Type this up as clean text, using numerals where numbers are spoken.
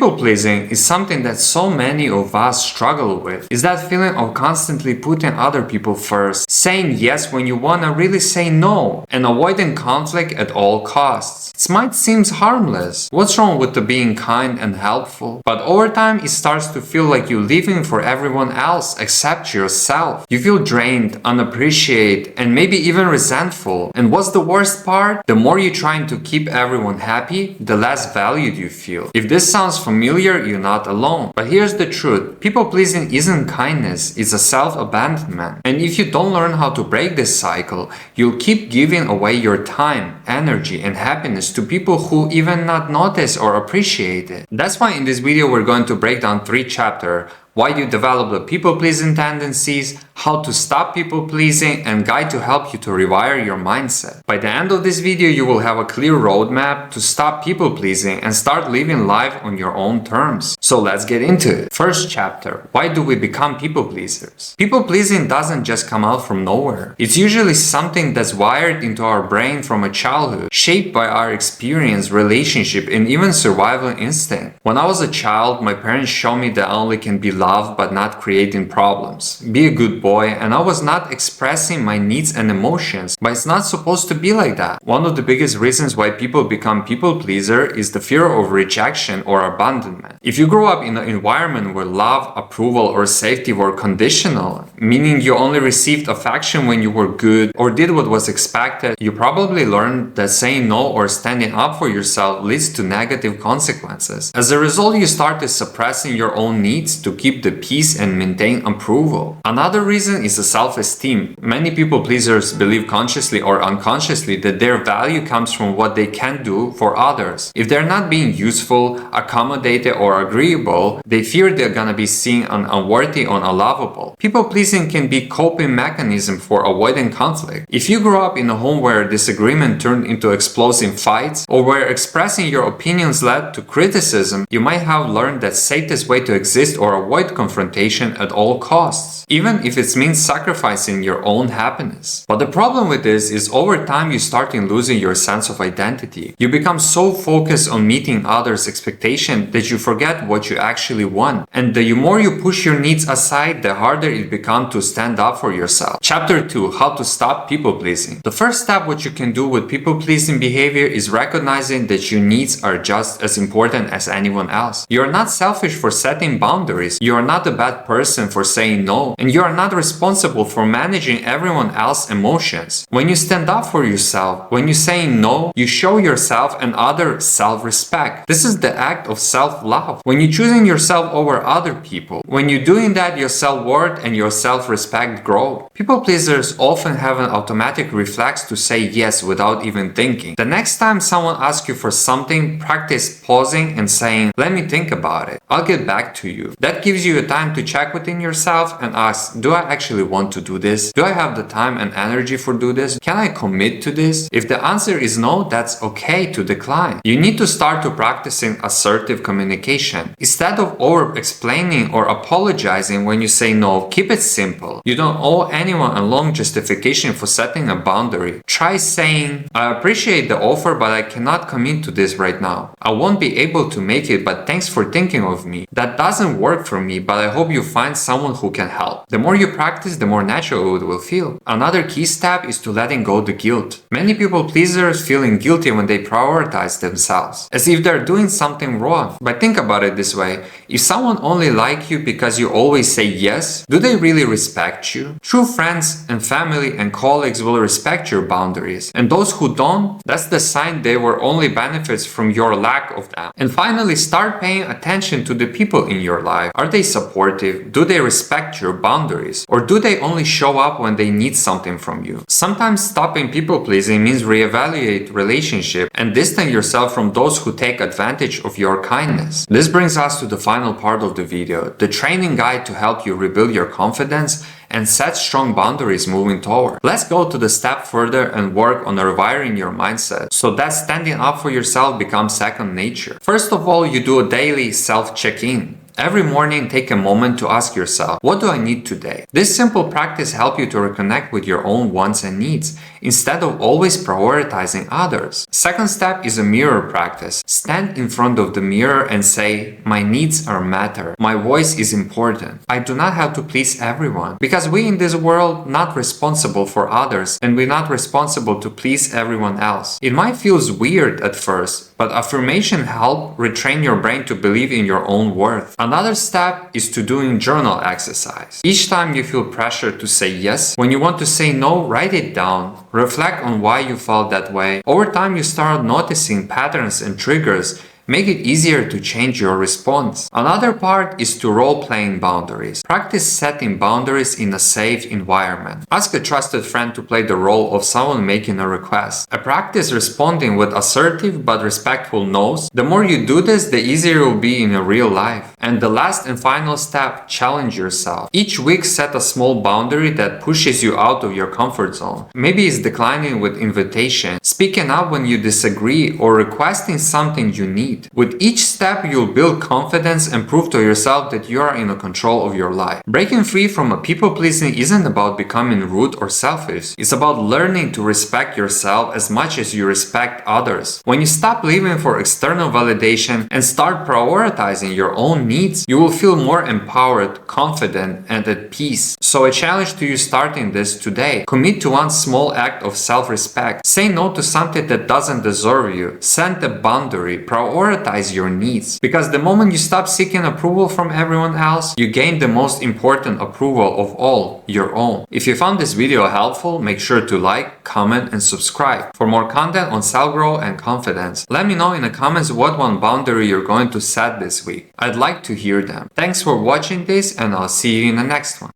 People pleasing is something that so many of us struggle with. Is that feeling of constantly putting other people first, saying yes when you wanna really say no, and avoiding conflict at all costs. It might seem harmless. What's wrong with the being kind and helpful? But over time, it starts to feel like you're living for everyone else except yourself. You feel drained, unappreciated, and maybe even resentful. And what's the worst part? The more you're trying to keep everyone happy, the less valued you feel. If this sounds familiar, you're not alone. But here's the truth. People pleasing isn't kindness, it's a self-abandonment. And if you don't learn how to break this cycle, you'll keep giving away your time, energy, and happiness to people who even not notice or appreciate it. That's why in this video we're going to break down 3 chapters: why you develop the people-pleasing tendencies, how to stop people-pleasing, and guide to help you to rewire your mindset. By the end of this video, you will have a clear roadmap to stop people-pleasing and start living life on your own terms. So let's get into it. First chapter, why do we become people-pleasers? People-pleasing doesn't just come out from nowhere. It's usually something that's wired into our brain from a childhood, shaped by our experience, relationship, and even survival instinct. When I was a child, my parents showed me that I only can be loved but not creating problems. Be a good boy, and I was not expressing my needs and emotions, but it's not supposed to be like that. One of the biggest reasons why people become people pleaser is the fear of rejection or abandonment. If you grow up in an environment where love, approval, or safety were conditional, meaning you only received affection when you were good or did what was expected, you probably learned that saying no or standing up for yourself leads to negative consequences. As a result, you started suppressing your own needs to keep the peace and maintain approval. Another reason is the self-esteem. Many people pleasers believe consciously or unconsciously that their value comes from what they can do for others. If they're not being useful, accommodated, or agreeable, they fear they're gonna be seen as unworthy or unlovable. People pleasing can be a coping mechanism for avoiding conflict. If you grow up in a home where disagreement turned into explosive fights, or where expressing your opinions led to criticism, you might have learned that safest way to exist or avoid confrontation at all costs, even if it means sacrificing your own happiness. But the problem with this is over time you start losing your sense of identity. You become so focused on meeting others' expectations that you forget what you actually want. And the more you push your needs aside, the harder it becomes to stand up for yourself. Chapter 2, how to stop people pleasing. The first step what you can do with people pleasing behavior is recognizing that your needs are just as important as anyone else. You are not selfish for setting boundaries. You are not a bad person for saying no, and you are not responsible for managing everyone else's emotions. When you stand up for yourself, when you say no, you show yourself and others self-respect. This is the act of self-love. When you're choosing yourself over other people, when you're doing that, your self-worth and your self-respect grow. People pleasers often have an automatic reflex to say yes without even thinking. The next time someone asks you for something, practice pausing and saying, "Let me think about it. I'll get back to you." That gives you a time to check within yourself and ask, do I actually want to do this? Do I have the time and energy for do this? Can I commit to this? If the answer is no, that's okay to decline. You need to start to practicing assertive communication. Instead of over-explaining or apologizing when you say no, keep it simple. You don't owe anyone a long justification for setting a boundary. Try saying, "I appreciate the offer, but I cannot commit to this right now. I won't be able to make it, but thanks for thinking of me. That doesn't work for me, but I hope you find someone who can help." The more you practice, the more natural it will feel. Another key step is to letting go the guilt. Many people pleasers feeling guilty when they prioritize themselves, as if they're doing something wrong. But think about it this way. If someone only likes you because you always say yes, do they really respect you? True friends and family and colleagues will respect your boundaries. And those who don't, that's the sign they were only benefits from your lack of them. And finally, start paying attention to the people in your life. Are they supportive? Do they respect your boundaries? Or do they only show up when they need something from you? Sometimes stopping people pleasing means reevaluate relationship and distance yourself from those who take advantage of your kindness. This brings us to the final part of the video, the training guide to help you rebuild your confidence and set strong boundaries moving forward. Let's go to the step further and work on rewiring your mindset so that standing up for yourself becomes second nature. First of all, you do a daily self-check-in. Every morning, take a moment to ask yourself, what do I need today? This simple practice helps you to reconnect with your own wants and needs, instead of always prioritizing others. Second step is a mirror practice. Stand in front of the mirror and say, my needs are matter. My voice is important. I do not have to please everyone. Because we in this world not responsible for others, and we're not responsible to please everyone else. It might feel weird at first, but affirmation help retrain your brain to believe in your own worth. Another step is to doing journal exercise. Each time you feel pressure to say yes, when you want to say no, write it down. Reflect on why you felt that way. Over time, you start noticing patterns and triggers. Make it easier to change your response. Another part is to role-playing boundaries. Practice setting boundaries in a safe environment. Ask a trusted friend to play the role of someone making a request. Practice responding with assertive but respectful no's. The more you do this, the easier it will be in a real life. And the last and final step, challenge yourself. Each week, set a small boundary that pushes you out of your comfort zone. Maybe it's declining with invitation, speaking up when you disagree, or requesting something you need. With each step, you'll build confidence and prove to yourself that you are in control of your life. Breaking free from a people-pleasing isn't about becoming rude or selfish. It's about learning to respect yourself as much as you respect others. When you stop living for external validation and start prioritizing your own needs, you will feel more empowered, confident, and at peace. So a challenge to you starting this today. Commit to one small act of self-respect. Say no to something that doesn't deserve you. Set a boundary. Prioritize your needs. Because the moment you stop seeking approval from everyone else, you gain the most important approval of all, your own. If you found this video helpful, make sure to like, comment, and subscribe. For more content on self-growth and confidence, let me know in the comments what one boundary you're going to set this week. I'd like to hear them. Thanks for watching this, and I'll see you in the next one.